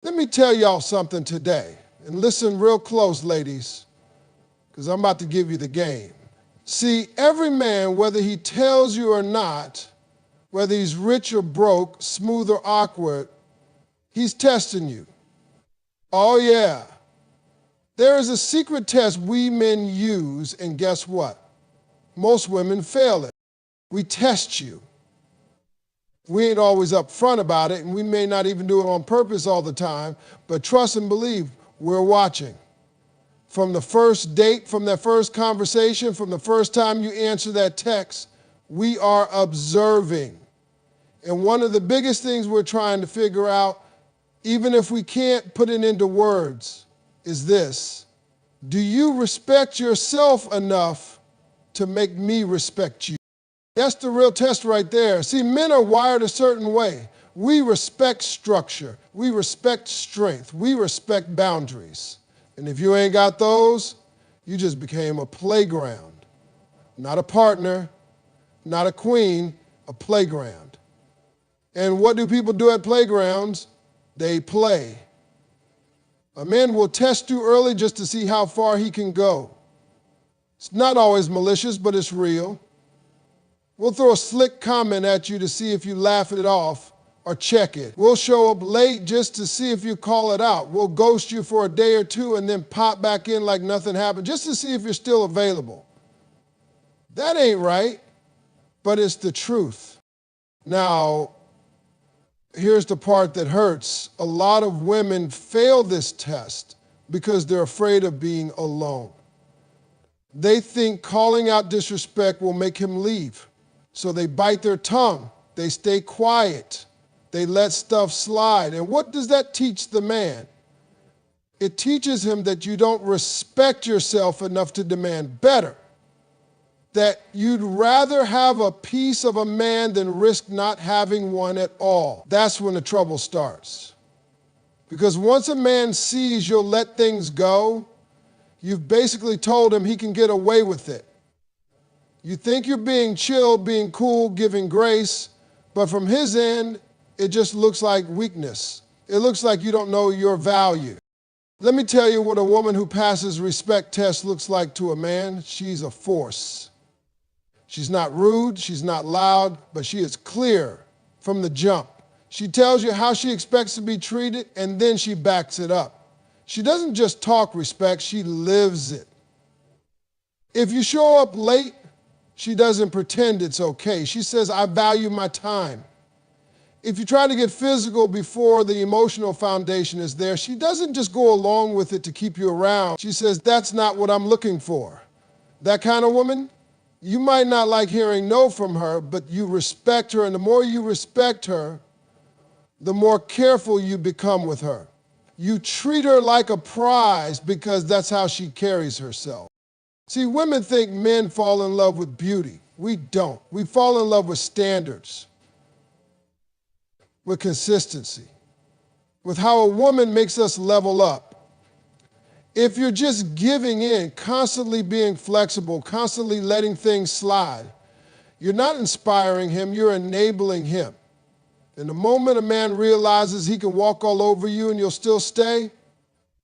Let me tell y'all something today, and listen real close, ladies, because I'm about to give you the game. See, every man, whether he tells you or not, whether he's rich or broke, smooth or awkward, he's testing you. Oh yeah. There is a secret test we men use, and guess what? Most women fail it. We test you. We ain't always upfront about it, and we may not even do it on purpose all the time, but trust and believe, we're watching. From the first date, from that first conversation, from the first time you answer that text, we are observing. And one of the biggest things we're trying to figure out, even if we can't put it into words, is this: do you respect yourself enough to make me respect you? That's the real test right there. See, men are wired a certain way. We respect structure. We respect strength. We respect boundaries. And if you ain't got those, you just became a playground. Not a partner, not a queen, a playground. And what do people do at playgrounds? They play. A man will test you early just to see how far he can go. It's not always malicious, but it's real. We'll throw a slick comment at you to see if you laugh it off or check it. We'll show up late just to see if you call it out. We'll ghost you for a day or two and then pop back in like nothing happened just to see if you're still available. That ain't right, but it's the truth. Now, here's the part that hurts. A lot of women fail this test because they're afraid of being alone. They think calling out disrespect will make him leave. So they bite their tongue, they stay quiet, they let stuff slide. And what does that teach the man? It teaches him that you don't respect yourself enough to demand better, that you'd rather have a piece of a man than risk not having one at all. That's when the trouble starts. Because once a man sees you'll let things go, you've basically told him he can get away with it. You think you're being chill, being cool, giving grace, but from his end, it just looks like weakness. It looks like you don't know your value. Let me tell you what a woman who passes respect tests looks like to a man. She's a force. She's not rude, she's not loud, but she is clear from the jump. She tells you how she expects to be treated, and then she backs it up. She doesn't just talk respect, she lives it. If you show up late, she doesn't pretend it's okay. She says, I value my time. If you try to get physical before the emotional foundation is there, she doesn't just go along with it to keep you around. She says, that's not what I'm looking for. That kind of woman, you might not like hearing no from her, but you respect her, and the more you respect her, the more careful you become with her. You treat her like a prize because that's how she carries herself. See, women think men fall in love with beauty. We don't. We fall in love with standards, with consistency, with how a woman makes us level up. If you're just giving in, constantly being flexible, constantly letting things slide, you're not inspiring him, you're enabling him. And the moment a man realizes he can walk all over you and you'll still stay,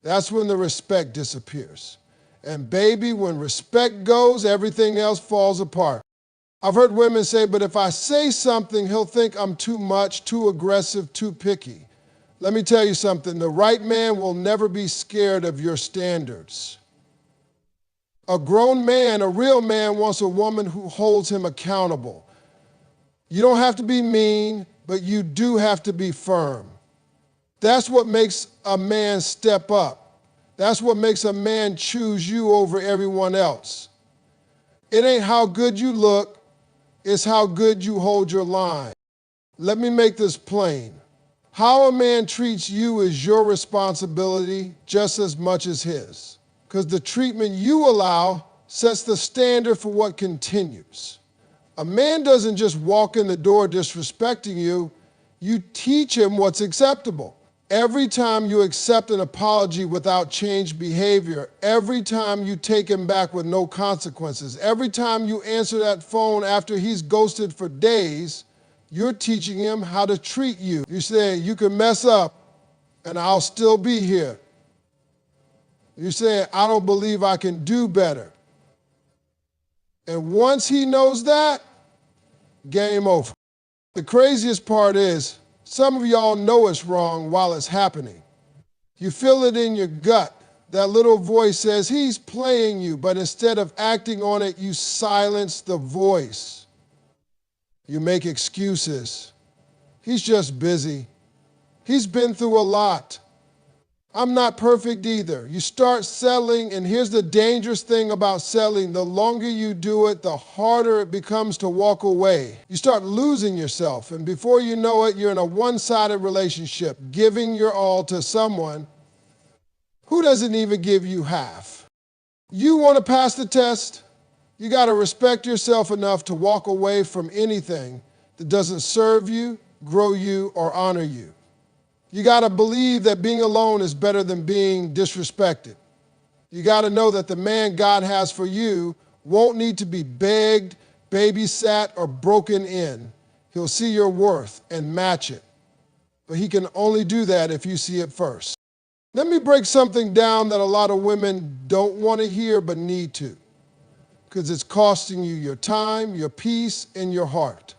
that's when the respect disappears. And baby, when respect goes, everything else falls apart. I've heard women say, but if I say something, he'll think I'm too much, too aggressive, too picky. Let me tell you something, the right man will never be scared of your standards. A grown man, a real man, wants a woman who holds him accountable. You don't have to be mean, but you do have to be firm. That's what makes a man step up. That's what makes a man choose you over everyone else. It ain't how good you look, it's how good you hold your line. Let me make this plain. How a man treats you is your responsibility just as much as his, because the treatment you allow sets the standard for what continues. A man doesn't just walk in the door disrespecting you, you teach him what's acceptable. Every time you accept an apology without changed behavior, every time you take him back with no consequences, every time you answer that phone after he's ghosted for days, you're teaching him how to treat you. You say, you can mess up and I'll still be here. You're saying, I don't believe I can do better. And once he knows that, game over. The craziest part is, some of y'all know it's wrong while it's happening. You feel it in your gut. That little voice says, he's playing you, but instead of acting on it, you silence the voice. You make excuses. He's just busy. He's been through a lot. I'm not perfect either. You start settling, and here's the dangerous thing about settling. The longer you do it, the harder it becomes to walk away. You start losing yourself, and before you know it, you're in a one-sided relationship, giving your all to someone who doesn't even give you half. You want to pass the test? You got to respect yourself enough to walk away from anything that doesn't serve you, grow you, or honor you. You got to believe that being alone is better than being disrespected. You got to know that the man God has for you won't need to be begged, babysat, or broken in. He'll see your worth and match it. But he can only do that if you see it first. Let me break something down that a lot of women don't want to hear but need to, because it's costing you your time, your peace, and your heart.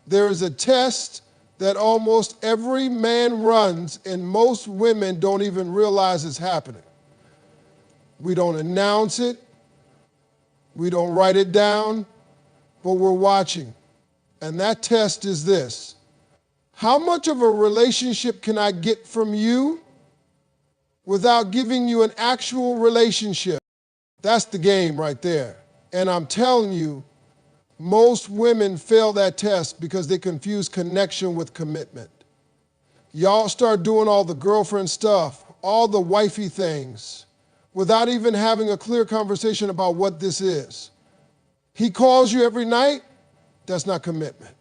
There is a test that almost every man runs, and most women don't even realize it's happening. We don't announce it, we don't write it down, but we're watching. And that test is this: how much of a relationship can I get from you without giving you an actual relationship? That's the game right there. And I'm telling you, most women fail that test because they confuse connection with commitment. Y'all start doing all the girlfriend stuff, all the wifey things, without even having a clear conversation about what this is. He calls you every night, that's not commitment.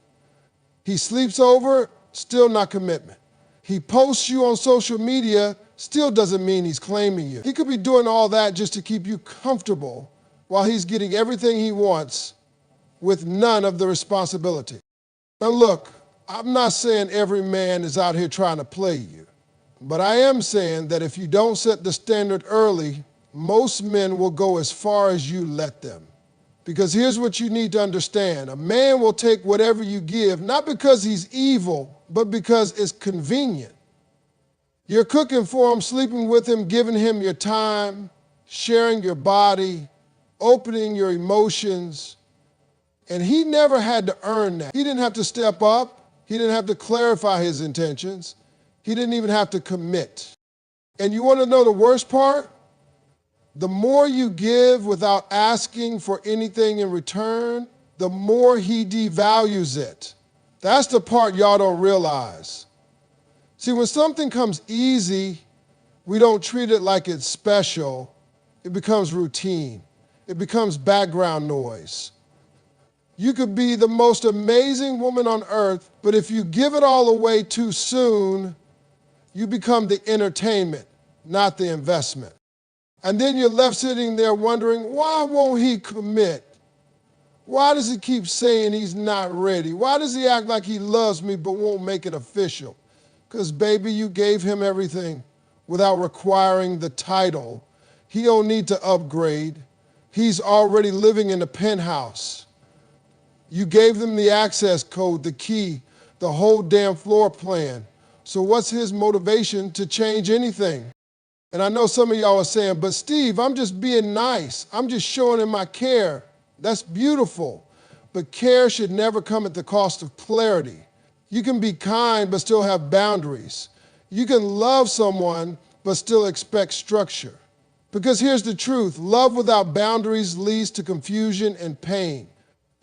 He sleeps over, still not commitment. He posts you on social media, still doesn't mean he's claiming you. He could be doing all that just to keep you comfortable while he's getting everything he wants with none of the responsibility. Now look, I'm not saying every man is out here trying to play you, but I am saying that if you don't set the standard early, most men will go as far as you let them. Because here's what you need to understand. A man will take whatever you give, not because he's evil, but because it's convenient. You're cooking for him, sleeping with him, giving him your time, sharing your body, opening your emotions, and he never had to earn that. He didn't have to step up. He didn't have to clarify his intentions. He didn't even have to commit. And you want to know the worst part? The more you give without asking for anything in return, the more he devalues it. That's the part y'all don't realize. See, when something comes easy, we don't treat it like it's special. It becomes routine. It becomes background noise. You could be the most amazing woman on earth, but if you give it all away too soon, you become the entertainment, not the investment. And then you're left sitting there wondering, why won't he commit? Why does he keep saying he's not ready? Why does he act like he loves me but won't make it official? Because, baby, you gave him everything without requiring the title. He don't need to upgrade. He's already living in a penthouse. You gave them the access code, the key, the whole damn floor plan. So what's his motivation to change anything? And I know some of y'all are saying, but Steve, I'm just being nice. I'm just showing him my care. That's beautiful. But care should never come at the cost of clarity. You can be kind but still have boundaries. You can love someone but still expect structure. Because here's the truth, love without boundaries leads to confusion and pain.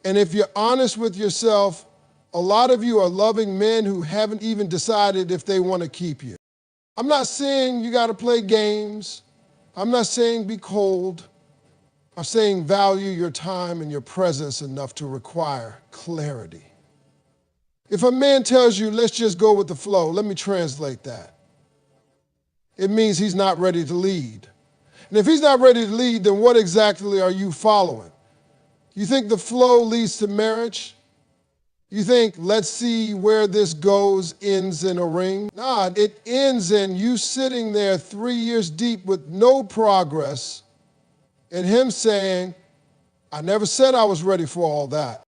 And if you're honest with yourself, a lot of you are loving men who haven't even decided if they want to keep you. I'm not saying you got to play games. I'm not saying be cold. I'm saying value your time and your presence enough to require clarity. If a man tells you, let's just go with the flow, let me translate that. It means he's not ready to lead. And if he's not ready to lead, then what exactly are you following? You think the flow leads to marriage? You think, let's see where this goes, ends in a ring? Nah, it ends in you sitting there 3 years deep with no progress and him saying, I never said I was ready for all that.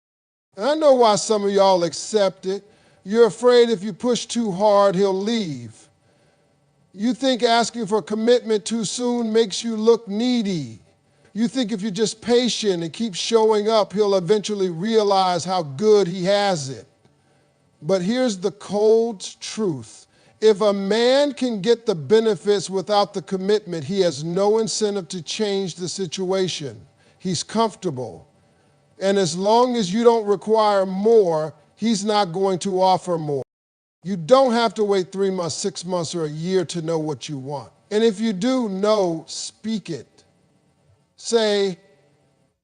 And I know why some of y'all accept it. You're afraid if you push too hard, he'll leave. You think asking for commitment too soon makes you look needy. You think if you're just patient and keep showing up, he'll eventually realize how good he has it. But here's the cold truth. If a man can get the benefits without the commitment, he has no incentive to change the situation. He's comfortable. And as long as you don't require more, he's not going to offer more. You don't have to wait 3 months, 6 months, or a year to know what you want. And if you do know, speak it. Say,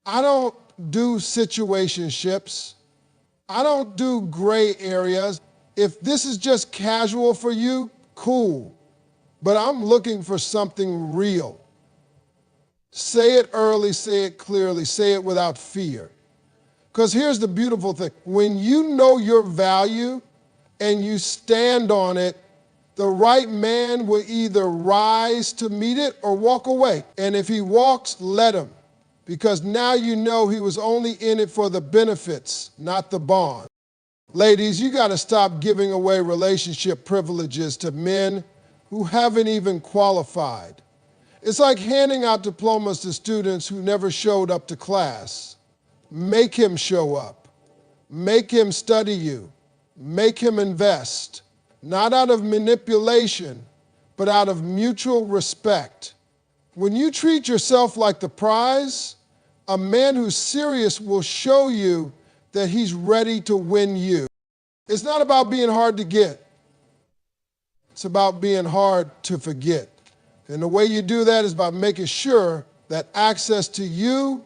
I don't do situationships. I don't do gray areas. If this is just casual for you, cool. But I'm looking for something real. Say it early, say it clearly, say it without fear. Because here's the beautiful thing. When you know your value and you stand on it, the right man will either rise to meet it or walk away. And if he walks, let him. Because now you know he was only in it for the benefits, not the bond. Ladies, you got to stop giving away relationship privileges to men who haven't even qualified. It's like handing out diplomas to students who never showed up to class. Make him show up. Make him study you. Make him invest. Not out of manipulation, but out of mutual respect. When you treat yourself like the prize, a man who's serious will show you that he's ready to win you. It's not about being hard to get. It's about being hard to forget. And the way you do that is by making sure that access to you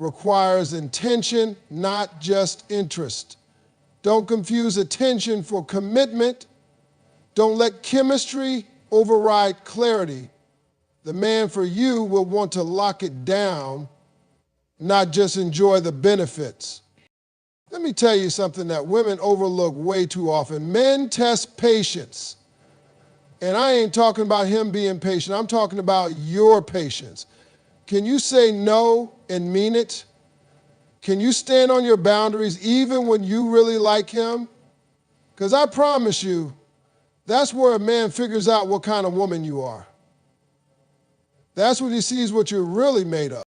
requires intention, not just interest. Don't confuse attention for commitment. Don't let chemistry override clarity. The man for you will want to lock it down, not just enjoy the benefits. Let me tell you something that women overlook way too often. Men test patience. And I ain't talking about him being patient. I'm talking about your patience. Can you say no and mean it? Can you stand on your boundaries even when you really like him? Because I promise you, that's where a man figures out what kind of woman you are. That's when he sees what you're really made of.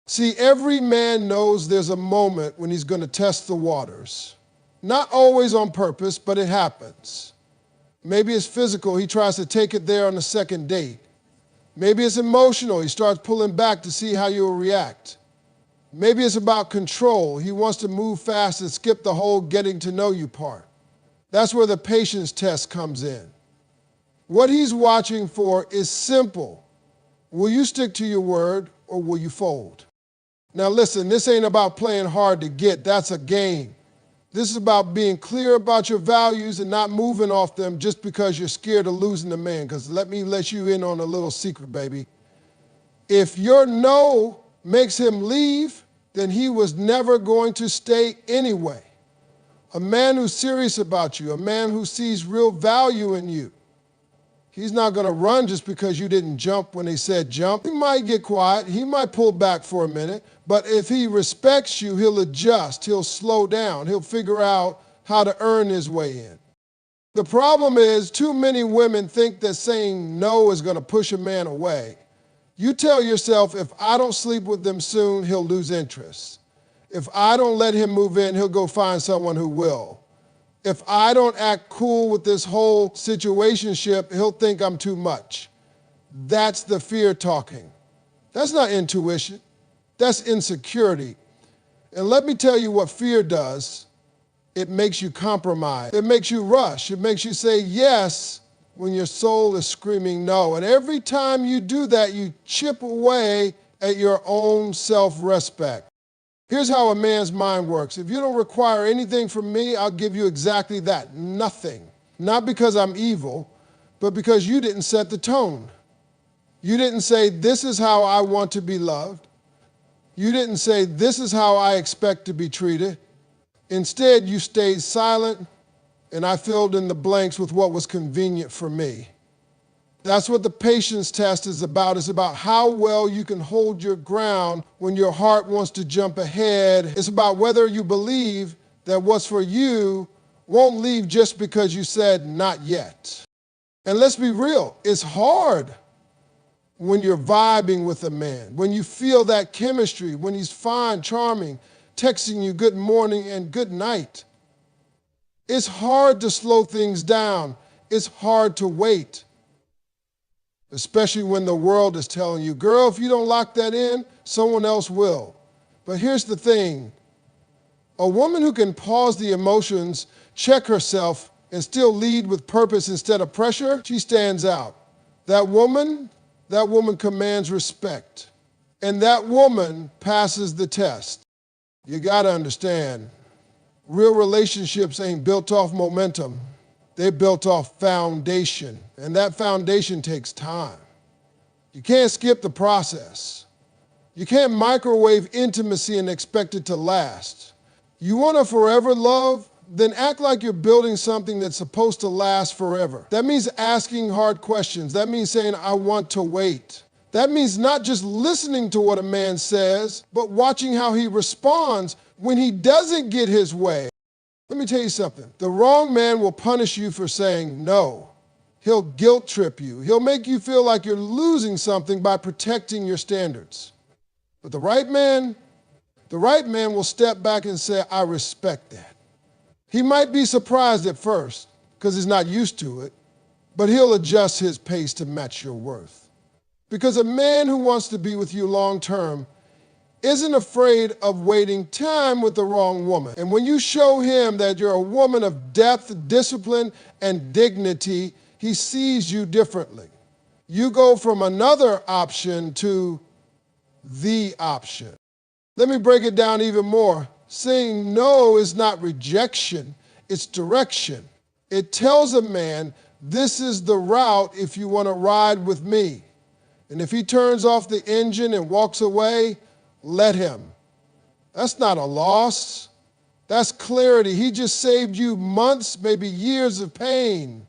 See, every man knows there's a moment when he's going to test the waters. Not always on purpose, but it happens. Maybe it's physical. He tries to take it there on the second date. Maybe it's emotional. He starts pulling back to see how you'll react. Maybe it's about control. He wants to move fast and skip the whole getting to know you part. That's where the patience test comes in. What he's watching for is simple. Will you stick to your word or will you fold? Now listen, this ain't about playing hard to get. That's a game. This is about being clear about your values and not moving off them just because you're scared of losing the man. Because let me let you in on a little secret, baby. If your no makes him leave, then he was never going to stay anyway. A man who's serious about you, a man who sees real value in you, he's not going to run just because you didn't jump when they said jump. He might get quiet. He might pull back for a minute. But if he respects you, he'll adjust. He'll slow down. He'll figure out how to earn his way in. The problem is too many women think that saying no is going to push a man away. You tell yourself, if I don't sleep with them soon, he'll lose interest. If I don't let him move in, he'll go find someone who will. If I don't act cool with this whole situationship, he'll think I'm too much. That's the fear talking. That's not intuition. That's insecurity. And let me tell you what fear does. It makes you compromise. It makes you rush. It makes you say yes when your soul is screaming no. And every time you do that, you chip away at your own self-respect. Here's how a man's mind works. If you don't require anything from me, I'll give you exactly that, nothing. Not because I'm evil, but because you didn't set the tone. You didn't say, this is how I want to be loved. You didn't say, this is how I expect to be treated. Instead, you stayed silent, and I filled in the blanks with what was convenient for me. That's what the patience test is about. It's about how well you can hold your ground when your heart wants to jump ahead. It's about whether you believe that what's for you won't leave just because you said not yet. And let's be real, it's hard when you're vibing with a man, when you feel that chemistry, when he's fine, charming, texting you good morning and good night. It's hard to slow things down. It's hard to wait, especially when the world is telling you, girl, if you don't lock that in, someone else will. But here's the thing. A woman who can pause the emotions, check herself, and still lead with purpose instead of pressure, she stands out. That woman commands respect. And that woman passes the test. You gotta understand, real relationships ain't built off momentum. They're built off foundation. And that foundation takes time. You can't skip the process. You can't microwave intimacy and expect it to last. You want a forever love? Then act like you're building something that's supposed to last forever. That means asking hard questions. That means saying, I want to wait. That means not just listening to what a man says, but watching how he responds when he doesn't get his way. Let me tell you something. The wrong man will punish you for saying no. He'll guilt trip you. He'll make you feel like you're losing something by protecting your standards. But the right man will step back and say, I respect that. He might be surprised at first because he's not used to it, but he'll adjust his pace to match your worth. Because a man who wants to be with you long term isn't afraid of waiting time with the wrong woman. And when you show him that you're a woman of depth, discipline, and dignity, he sees you differently. You go from another option to the option. Let me break it down even more. Saying no is not rejection, it's direction. It tells a man, this is the route if you want to ride with me. And if he turns off the engine and walks away, let him. That's not a loss. That's clarity. He just saved you months, maybe years of pain.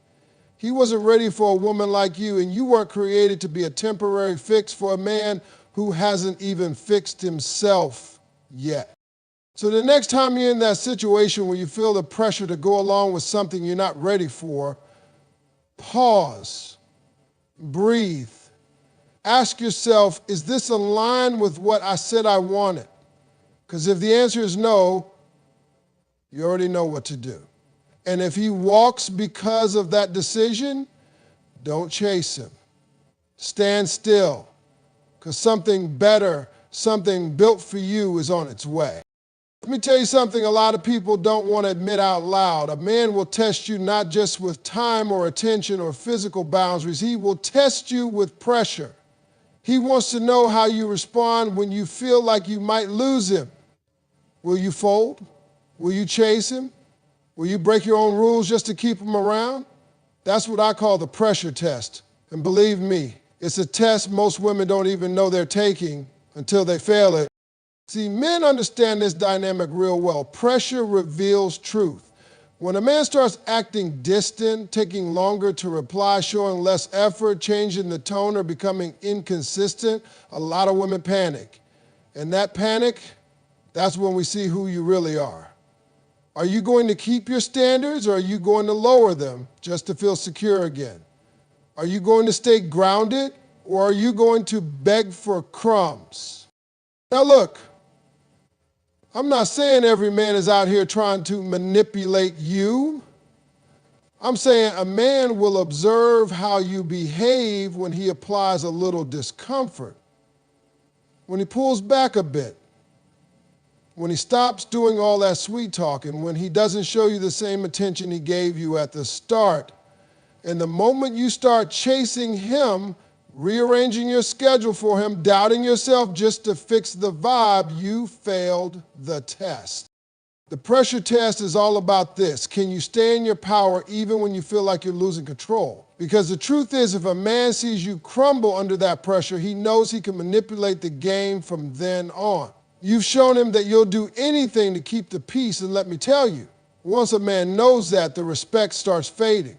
He wasn't ready for a woman like you, and you weren't created to be a temporary fix for a man who hasn't even fixed himself yet. So the next time you're in that situation where you feel the pressure to go along with something you're not ready for, pause, breathe. Ask yourself, is this aligned with what I said I wanted? Because if the answer is no, you already know what to do. And if he walks because of that decision, don't chase him. Stand still, because something better, something built for you is on its way. Let me tell you something a lot of people don't want to admit out loud. A man will test you not just with time or attention or physical boundaries. He will test you with pressure. He wants to know how you respond when you feel like you might lose him. Will you fold? Will you chase him? Will you break your own rules just to keep him around? That's what I call the pressure test. And believe me, it's a test most women don't even know they're taking until they fail it. See, men understand this dynamic real well. Pressure reveals truth. When a man starts acting distant, taking longer to reply, showing less effort, changing the tone, or becoming inconsistent, a lot of women panic. And that panic, that's when we see who you really are. Are you going to keep your standards, or are you going to lower them just to feel secure again? Are you going to stay grounded, or are you going to beg for crumbs? Now look, I'm not saying every man is out here trying to manipulate you. I'm saying a man will observe how you behave when he applies a little discomfort, when he pulls back a bit, when he stops doing all that sweet talking, when he doesn't show you the same attention he gave you at the start. And the moment you start chasing him, rearranging your schedule for him, doubting yourself just to fix the vibe, you failed the test. The pressure test is all about this. Can you stay in your power even when you feel like you're losing control? Because the truth is, if a man sees you crumble under that pressure, he knows he can manipulate the game from then on. You've shown him that you'll do anything to keep the peace, and let me tell you, once a man knows that, the respect starts fading,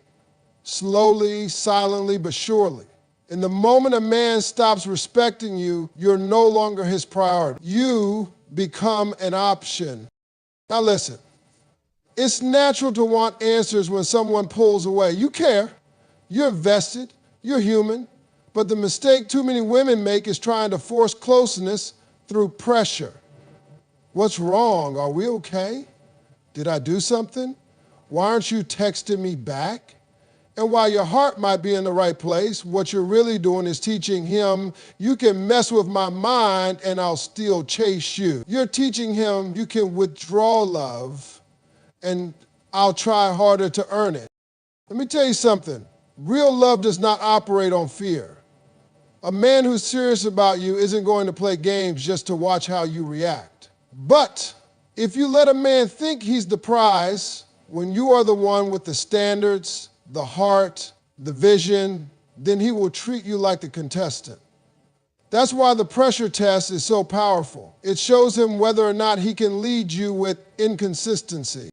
slowly, silently, but surely. And the moment a man stops respecting you, you're no longer his priority. You become an option. Now listen, it's natural to want answers when someone pulls away. You care, you're invested, you're human, but the mistake too many women make is trying to force closeness through pressure. What's wrong? Are we okay? Did I do something? Why aren't you texting me back? And while your heart might be in the right place, what you're really doing is teaching him, you can mess with my mind and I'll still chase you. You're teaching him you can withdraw love and I'll try harder to earn it. Let me tell you something. Real love does not operate on fear. A man who's serious about you isn't going to play games just to watch how you react. But if you let a man think he's the prize when you are the one with the standards, the heart, the vision, then he will treat you like the contestant. That's why the pressure test is so powerful. It shows him whether or not he can lead you with inconsistency.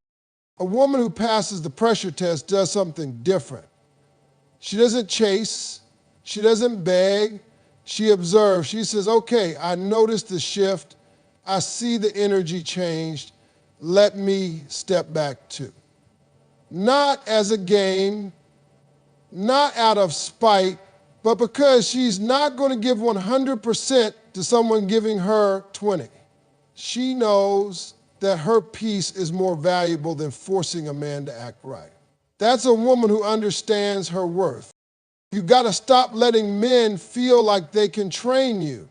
A woman who passes the pressure test does something different. She doesn't chase, she doesn't beg, she observes. She says, okay, I noticed the shift, I see the energy changed, let me step back too. Not as a game, not out of spite, but because she's not going to give 100% to someone giving her 20. She knows that her peace is more valuable than forcing a man to act right. That's a woman who understands her worth. You've got to stop letting men feel like they can train you,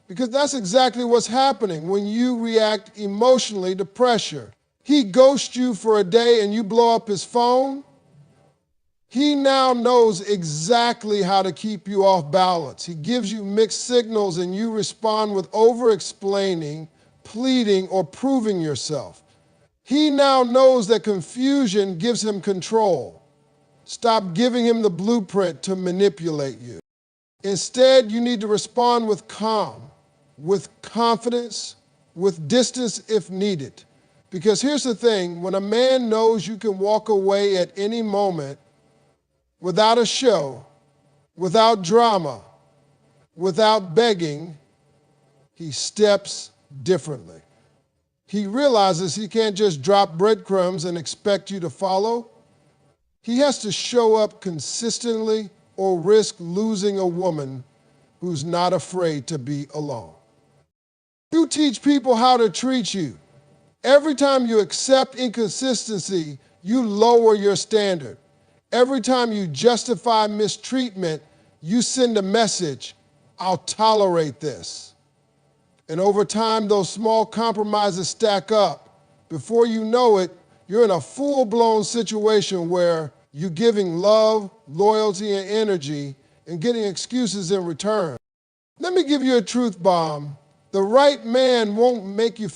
because that's exactly what's happening when you react emotionally to pressure. He ghosts you for a day and you blow up his phone. He now knows exactly how to keep you off balance. He gives you mixed signals and you respond with over-explaining, pleading, or proving yourself. He now knows that confusion gives him control. Stop giving him the blueprint to manipulate you. Instead, you need to respond with calm, with confidence, with distance if needed. Because here's the thing, when a man knows you can walk away at any moment without a show, without drama, without begging, he steps differently. He realizes he can't just drop breadcrumbs and expect you to follow. He has to show up consistently or risk losing a woman who's not afraid to be alone. You teach people how to treat you. Every time you accept inconsistency, you lower your standard. Every time you justify mistreatment, you send a message, I'll tolerate this. And over time, those small compromises stack up. Before you know it, you're in a full-blown situation where you're giving love, loyalty, and energy and getting excuses in return. Let me give you a truth bomb. The right man won't make you